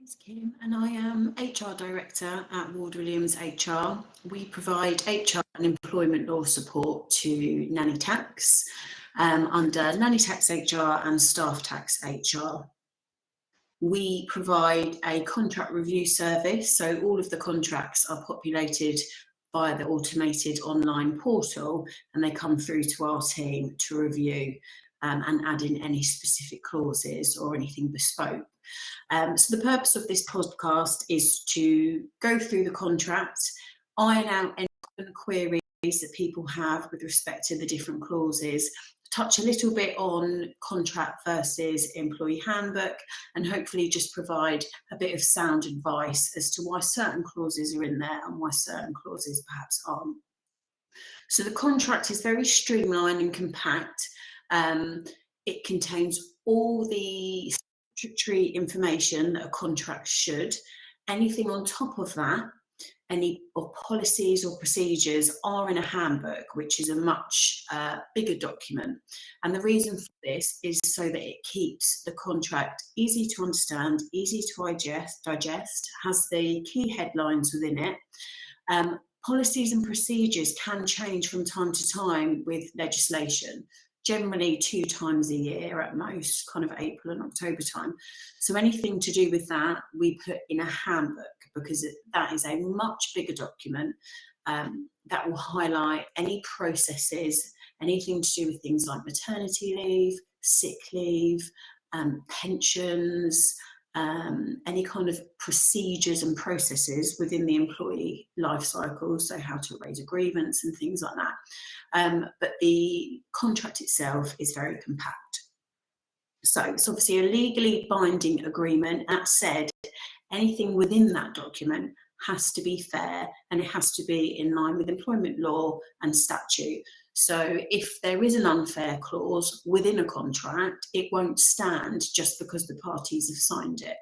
It's Kim, and I am HR Director at Ward Williams HR. We provide HR and employment law support to Nannytax under Nannytax HR and Staff Tax HR. We provide a contract review service, so all of the contracts are populated via the automated online portal, and they come through to our team to review and add in any specific clauses or anything bespoke. So the purpose of this podcast is to go through the contract, iron out any queries that people have with respect to the different clauses, touch a little bit on contract versus employee handbook, and hopefully just provide a bit of sound advice as to why certain clauses are in there and why certain clauses perhaps aren't. So the contract is very streamlined and compact. It contains all the statutory information that a contract should. Anything on top of that, any of policies or procedures are in a handbook, which is a much bigger document. And the reason for this is so that it keeps the contract easy to understand, easy to digest, has the key headlines within it. Policies and procedures can change from time to time with legislation, generally 2 times a year at most, kind of April and October time. So anything to do with that, we put in a handbook because that is a much bigger document that will highlight any processes, anything to do with things like maternity leave, sick leave, pensions, any kind of procedures and processes within the employee life cycle, so how to raise a grievance and things like that. But the contract itself is very compact. So it's obviously a legally binding agreement. That said, anything within that document has to be fair and it has to be in line with employment law and statute. So if there is an unfair clause within a contract, it won't stand just because the parties have signed it.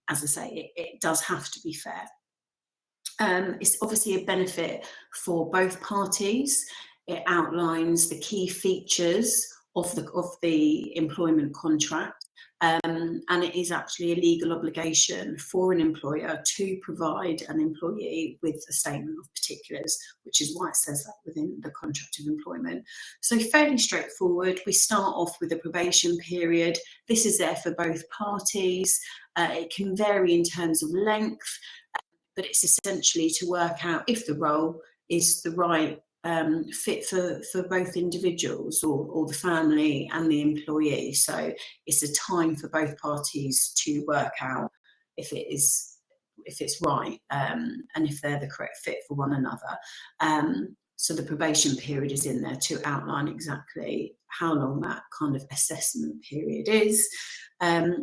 As I say, it does have to be fair. It's obviously a benefit for both parties. It outlines the key features of the employment contract. And it is actually a legal obligation for an employer to provide an employee with a statement of particulars, which is why it says that within the contract of employment. So fairly straightforward. We start off with a probation period. This is there for both parties. It can vary in terms of length, but it's essentially to work out if the role is the right fit for both individuals or the family and the employee. So it's a time for both parties to work out if it's right and if they're the correct fit for one another. So the probation period is in there to outline exactly how long that kind of assessment period is.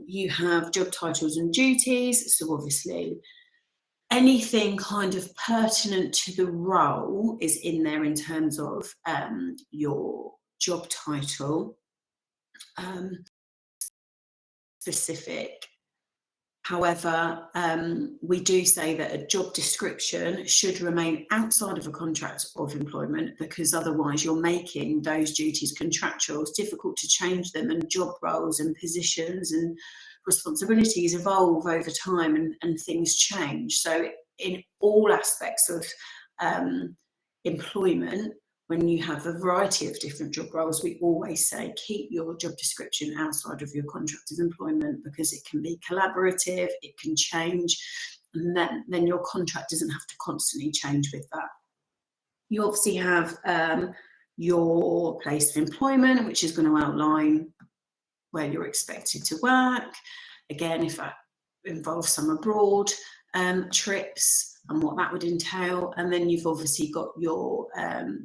You have job titles and duties. So obviously anything kind of pertinent to the role is in there in terms of your job title, specific. However, we do say that a job description should remain outside of a contract of employment because otherwise you're making those duties contractual. It's difficult to change them, and job roles and positions and responsibilities evolve over time and things change. So in all aspects of employment, when you have a variety of different job roles, we always say keep your job description outside of your contract of employment because it can be collaborative, it can change, and then your contract doesn't have to constantly change with that. You obviously have your place of employment, which is going to outline where you're expected to work. Again, if that involves some abroad trips and what that would entail. And then you've obviously got your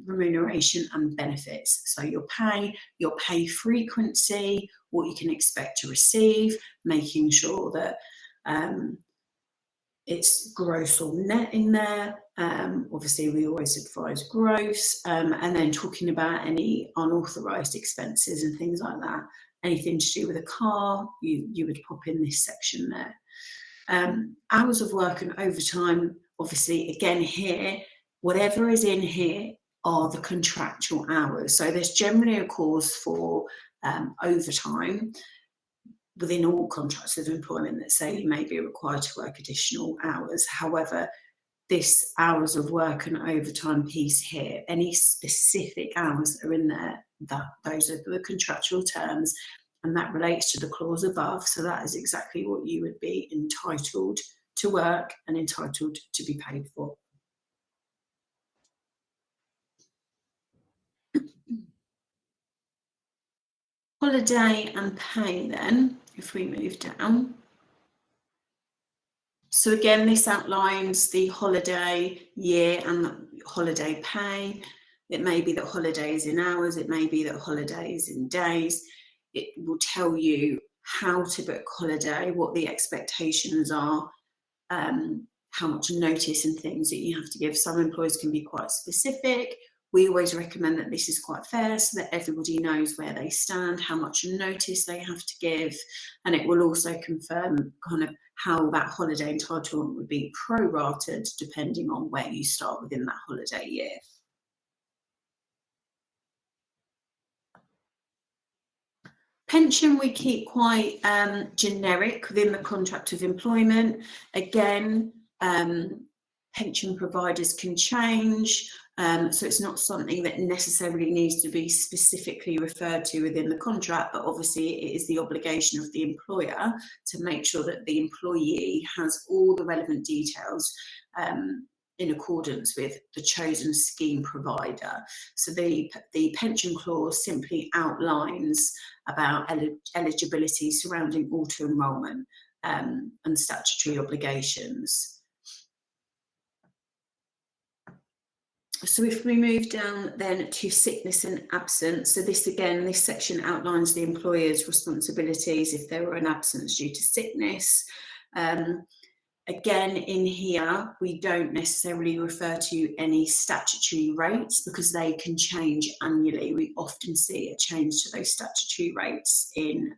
remuneration and benefits. So your pay frequency, what you can expect to receive, making sure that it's gross or net in there. Obviously, we always advise gross, and then talking about any unauthorised expenses and things like that. Anything to do with a car, you would pop in this section there. Hours of work and overtime, obviously, again here, whatever is in here are the contractual hours. So there's generally a clause for overtime. within all contracts of employment that say you may be required to work additional hours. However, this hours of work and overtime piece here, any specific hours that are in there, those are the contractual terms, and that relates to the clause above. So that is exactly what you would be entitled to work and entitled to be paid for. Holiday and pay then, if we move down. So again, this outlines the holiday year and the holiday pay. It may be that holiday is in hours, it may be that holiday is in days. It will tell you how to book holiday, what the expectations are, how much notice and things that you have to give. Some employers can be quite specific. We always recommend that this is quite fair so that everybody knows where they stand, how much notice they have to give, and it will also confirm kind of how that holiday entitlement would be prorated depending on where you start within that holiday year. Pension we keep quite generic within the contract of employment. Again, pension providers can change, so it's not something that necessarily needs to be specifically referred to within the contract, but obviously it is the obligation of the employer to make sure that the employee has all the relevant details in accordance with the chosen scheme provider. So the pension clause simply outlines about eligibility surrounding auto-enrolment and statutory obligations. So if we move down then to sickness and absence, so this section outlines the employer's responsibilities if there were an absence due to sickness. Again, in here, we don't necessarily refer to any statutory rates because they can change annually. We often see a change to those statutory rates in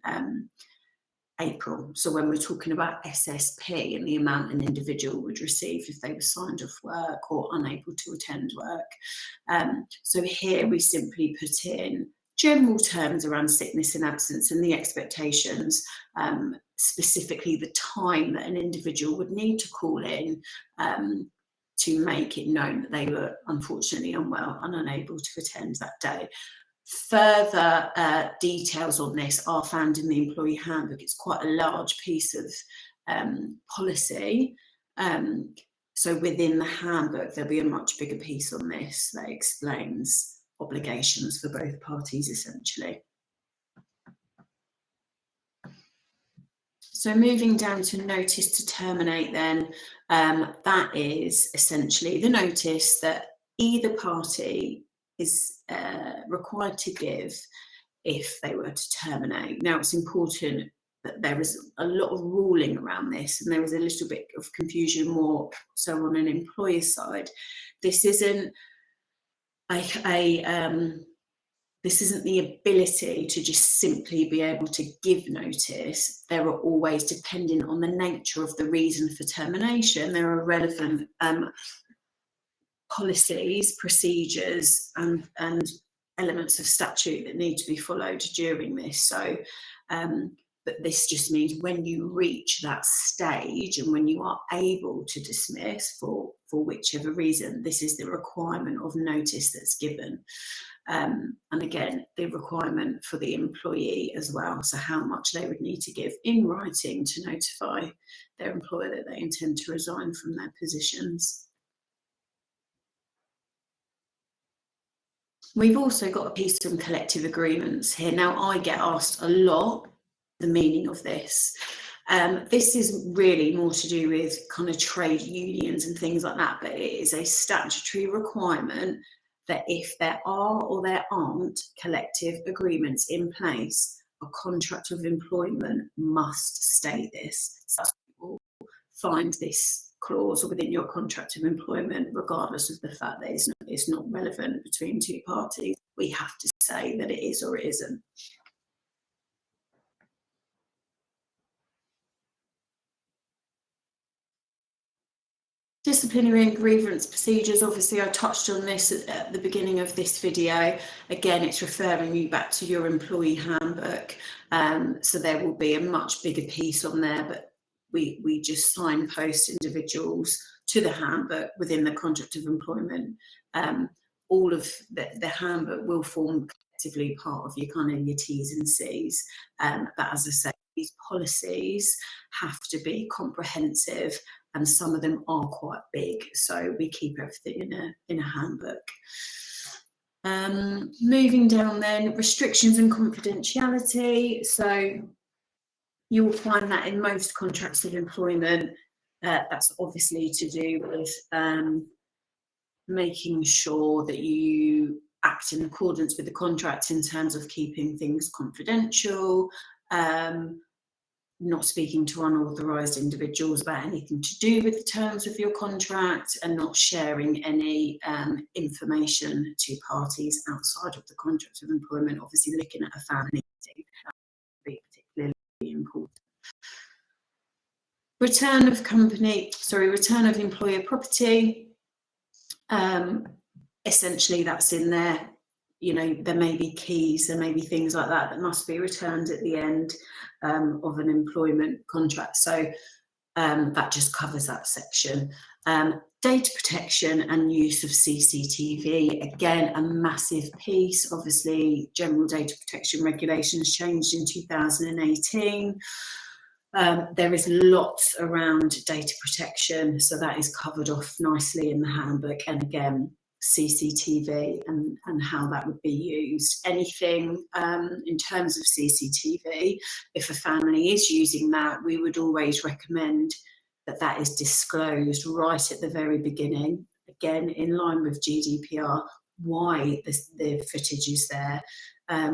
April. So when we're talking about SSP and the amount an individual would receive if they were signed off work or unable to attend work. So here we simply put in general terms around sickness and absence and the expectations, specifically the time that an individual would need to call in to make it known that they were unfortunately unwell and unable to attend that day. Further details on this are found in the employee handbook. It's quite a large piece of policy. So within the handbook, there'll be a much bigger piece on this that explains obligations for both parties, essentially. So moving down to notice to terminate then, that is essentially the notice that either party is required to give if they were to terminate. Now, it's important that there is a lot of ruling around this, and there is a little bit of confusion more so on an employer's side. This isn't this isn't the ability to just simply be able to give notice. There are always, depending on the nature of the reason for termination, there are relevant policies, procedures, and elements of statute that need to be followed during this. So, but this just means when you reach that stage and when you are able to dismiss for whichever reason, this is the requirement of notice that's given. And again, the requirement for the employee as well, so how much they would need to give in writing to notify their employer that they intend to resign from their positions. We've also got a piece on collective agreements here. Now, I get asked a lot the meaning of this. This is really more to do with kind of trade unions and things like that, but it is a statutory requirement that if there are or there aren't collective agreements in place, a contract of employment must state this. So you will find this clause within your contract of employment, regardless of the fact that it's not relevant between two parties. We have to say that it is or it isn't. Disciplinary and grievance procedures, obviously I touched on this at the beginning of this video. Again, it's referring you back to your employee handbook. So there will be a much bigger piece on there, but we just signpost individuals to the handbook within the contract of employment. All of the handbook will form collectively part of your kind of your T's and C's. But as I say, these policies have to be comprehensive, and some of them are quite big, so we keep everything in a handbook. Moving down then, restrictions and confidentiality. So you will find that in most contracts of employment, that's obviously to do with making sure that you act in accordance with the contract in terms of keeping things confidential, not speaking to unauthorised individuals about anything to do with the terms of your contract, and not sharing any information to parties outside of the contract of employment. Obviously, looking at a family meeting, that would be particularly important. Return of employer property. Essentially, that's in there. You know, there may be keys, there may be things like that that must be returned at the end of an employment contract. So that just covers that section. Data protection and use of CCTV, again, a massive piece. Obviously, general data protection regulations changed in 2018. There is lots around data protection, so that is covered off nicely in the handbook. And again, CCTV and how that would be used. Anything in terms of CCTV, if a family is using that, we would always recommend that that is disclosed right at the very beginning, again in line with GDPR, why the footage is there,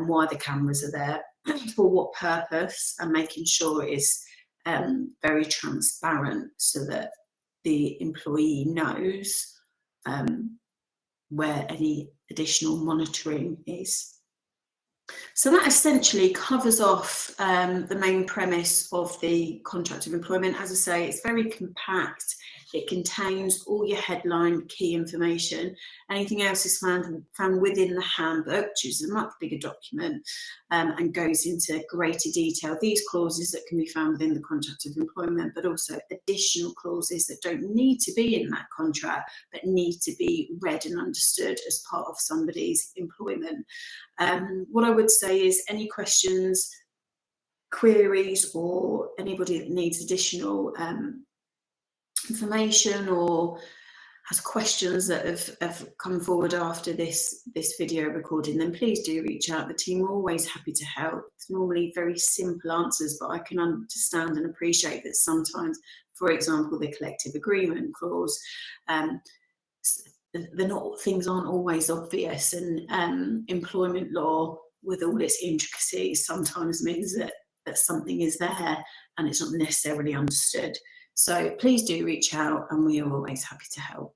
why the cameras are there, for what purpose, and making sure it's very transparent so that the employee knows where any additional monitoring is. So that essentially covers off the main premise of the contract of employment. As I say, it's very compact. It contains all your headline key information. Anything else is found within the handbook, which is a much bigger document, and goes into greater detail. These clauses that can be found within the contract of employment, but also additional clauses that don't need to be in that contract, but need to be read and understood as part of somebody's employment. What I would say is any questions, queries, or anybody that needs additional information or has questions that have come forward after this video recording, then please do reach out. The team are always happy to help. It's normally very simple answers, but I can understand and appreciate that sometimes, for example, the collective agreement clause, things aren't always obvious, and employment law, with all its intricacies, sometimes means that something is there and it's not necessarily understood. So please do reach out, and we are always happy to help.